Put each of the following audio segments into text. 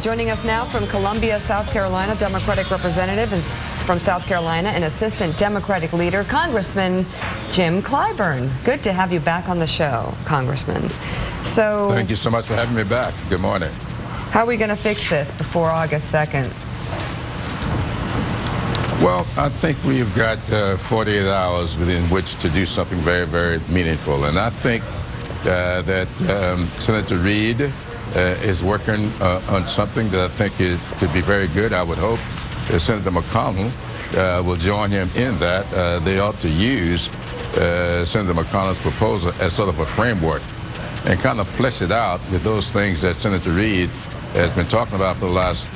Joining us now from Columbia, South Carolina, Democratic Representative and from South Carolina and Assistant Democratic Leader, Congressman Jim Clyburn. Good to have you back on the show, Congressman. So, thank you so much for having me back. Good morning. How are we going to fix this before August 2nd? Well, I think we've got 48 hours within which to do something very, very meaningful. And I think that Senator Reid is working on something that I think could be very good. I would hope that Senator McConnell will join him in that. They ought to use Senator McConnell's proposal as sort of a framework and kind of flesh it out with those things that Senator Reid has been talking about for the last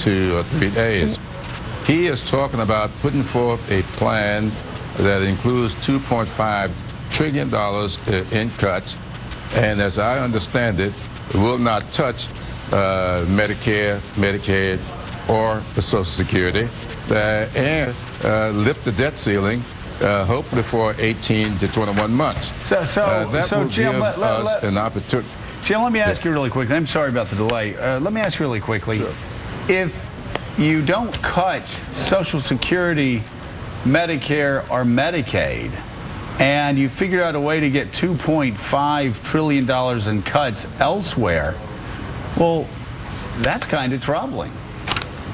2 or 3 days. He is talking about putting forth a plan that includes $2.5 trillion in cuts, and as I understand it, will not touch Medicare, Medicaid, or the Social Security, and lift the debt ceiling, hopefully for 18 to 21 months. That will Jim, give us an opportunity. Jim, let me ask you really quickly. I'm sorry about the delay. Let me ask you really quickly. Sure. If you don't cut Social Security, Medicare, or Medicaid, and you figure out a way to get $2.5 trillion in cuts elsewhere, well, that's kind of troubling.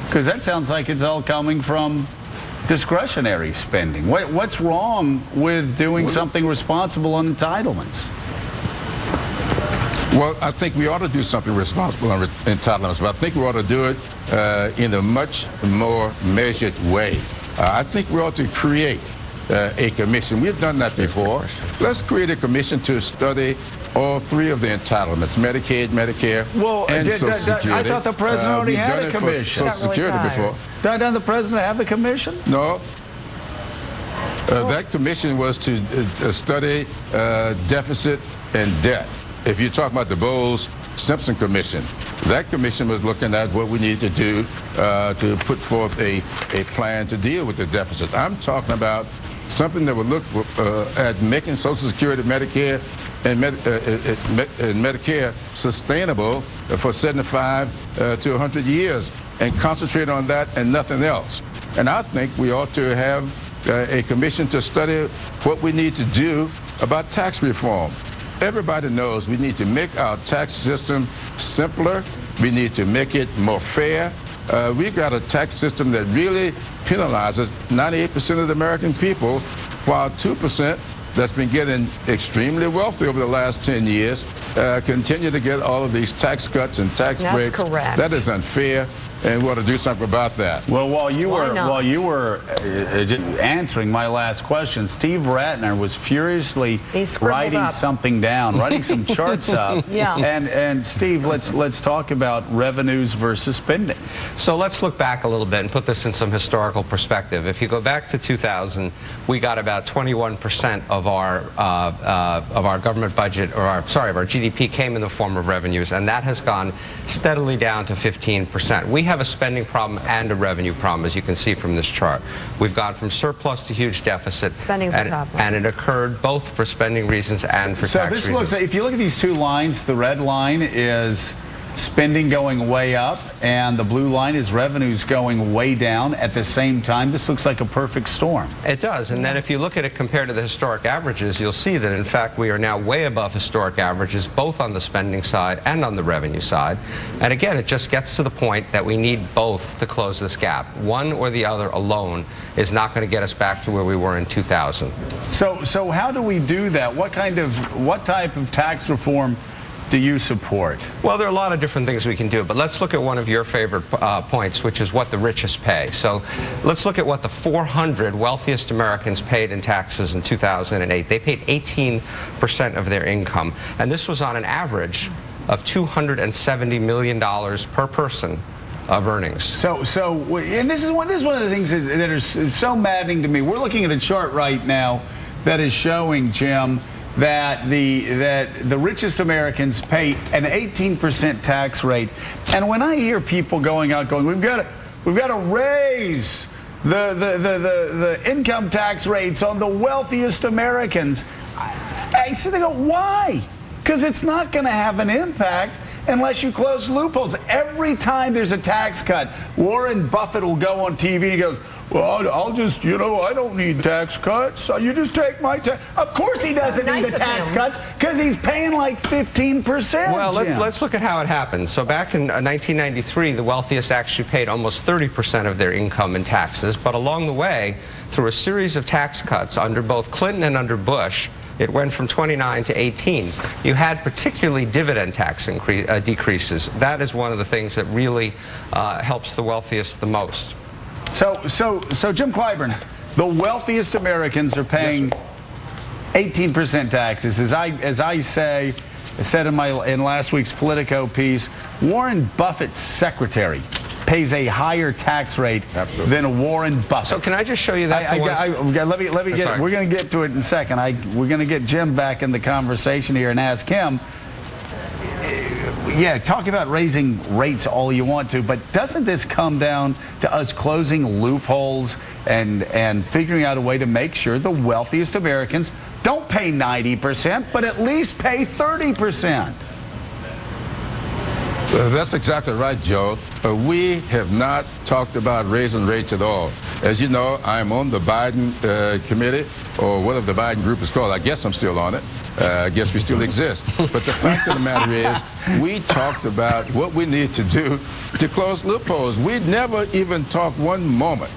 Because that sounds like it's all coming from discretionary spending. What's wrong with doing something responsible on entitlements? Well, I think we ought to do something responsible on entitlements, but I think we ought to do it in a much more measured way. I think we ought to create a commission. We've done that before. Let's create a commission to study all 3 of the entitlements: Medicaid, Medicare, and Social Security. I thought the president already had a commission. We've done it for Social Security before. Doesn't the president have a commission? No. That commission was to study deficit and debt. If you're talking about the Bowles-Simpson Commission, that commission was looking at what we need to do to put forth a plan to deal with the deficit. I'm talking about something that would look at making Social Security, Medicare, and Medicare sustainable for 75 to 100 years, and concentrate on that and nothing else. And I think we ought to have a commission to study what we need to do about tax reform. Everybody knows we need to make our tax system simpler. We need to make it more fair. We've got a tax system that really penalizes 98% of the American people, while 2% that's been getting extremely wealthy over the last 10 years continue to get all of these tax cuts and tax breaks. That's correct. That is unfair, and we ought to do something about that. Well, while you were answering my last question, Steve Ratner was furiously writing something down, writing some charts up. Yeah. And Steve, let's talk about revenues versus spending. So let's look back a little bit and put this in some historical perspective. If you go back to 2000, we got about 21% of our government budget, or of our GDP came in the form of revenues, and that has gone steadily down to 15%. We have a spending problem and a revenue problem, as you can see from this chart. We've gone from surplus to huge deficit. Spending's the top one. And it occurred both for spending reasons and for tax reasons. So this looks, if you look at these 2 lines, the red line is spending going way up, and the blue line is revenues going way down at the same time. This looks like a perfect storm. It does, and then if you look at it compared to the historic averages, you'll see that in fact we are now way above historic averages, both on the spending side and on the revenue side. And again, it just gets to the point that we need both to close this gap. One or the other alone is not going to get us back to where we were in 2000. So how do we do that? What type of tax reform do you support? Well, there are a lot of different things we can do, but let's look at one of your favorite points, which is what the richest pay. So let's look at what the 400 wealthiest Americans paid in taxes in 2008. They paid 18% of their income, and this was on an average of $270 million per person of earnings. And this is one of the things that is so maddening to me. We're looking at a chart right now that is showing, Jim, that the richest Americans pay an 18% tax rate. And when I hear people going out going, we've got to raise the income tax rates on the wealthiest Americans, I sit there and go, why? Because it's not going to have an impact. unless you close loopholes. Every time there's a tax cut, Warren Buffett will go on TV and he goes, well, I'll just, I don't need tax cuts. You just take my tax. Of course he doesn't need the tax cuts because he's paying like 15%. Well, let's look at how it happened. So back in 1993, the wealthiest actually paid almost 30% of their income in taxes. But along the way, through a series of tax cuts under both Clinton and under Bush, it went from 29 to 18. You had particularly dividend tax decreases. That is one of the things that really helps the wealthiest the most. So Jim Clyburn, the wealthiest Americans are paying 18% taxes. As I said in last week's Politico piece, Warren Buffett's secretary pays a higher tax rate than Warren Buffett. So can I just show you that? Let me get it. We're going to get to it in a second. We're going to get Jim back in the conversation here and ask him. Yeah, talk about raising rates all you want to, but doesn't this come down to us closing loopholes and figuring out a way to make sure the wealthiest Americans don't pay 90%, but at least pay 30%? That's exactly right, Joe. We have not talked about raising rates at all. As you know, I'm on the Biden committee, or whatever the Biden group is called. I guess I'm still on it. I guess we still exist. But the fact of the matter is, we talked about what we need to do to close loopholes. We never even talked one moment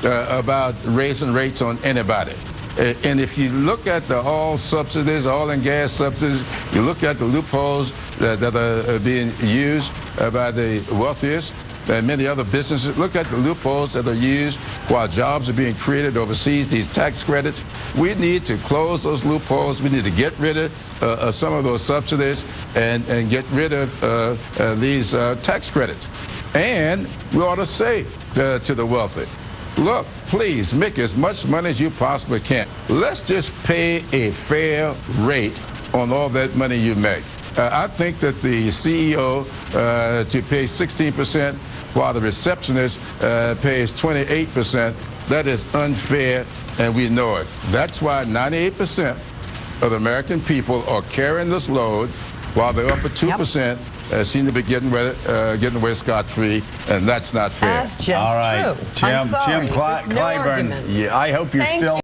about raising rates on anybody. And if you look at the oil subsidies, oil and gas subsidies, you look at the loopholes that are being used by the wealthiest and many other businesses, look at the loopholes that are used while jobs are being created overseas, these tax credits. We need to close those loopholes. We need to get rid of some of those subsidies and get rid of these tax credits. And we ought to say to the wealthy, look, please make as much money as you possibly can. Let's just pay a fair rate on all that money you make. I think that the CEO to pay 16% while the receptionist pays 28%, that is unfair, and we know it. That's why 98% of the American people are carrying this load while the upper 2% seem to be getting away scot-free, and that's not fair. That's just true. Jim Clyburn, I hope you're still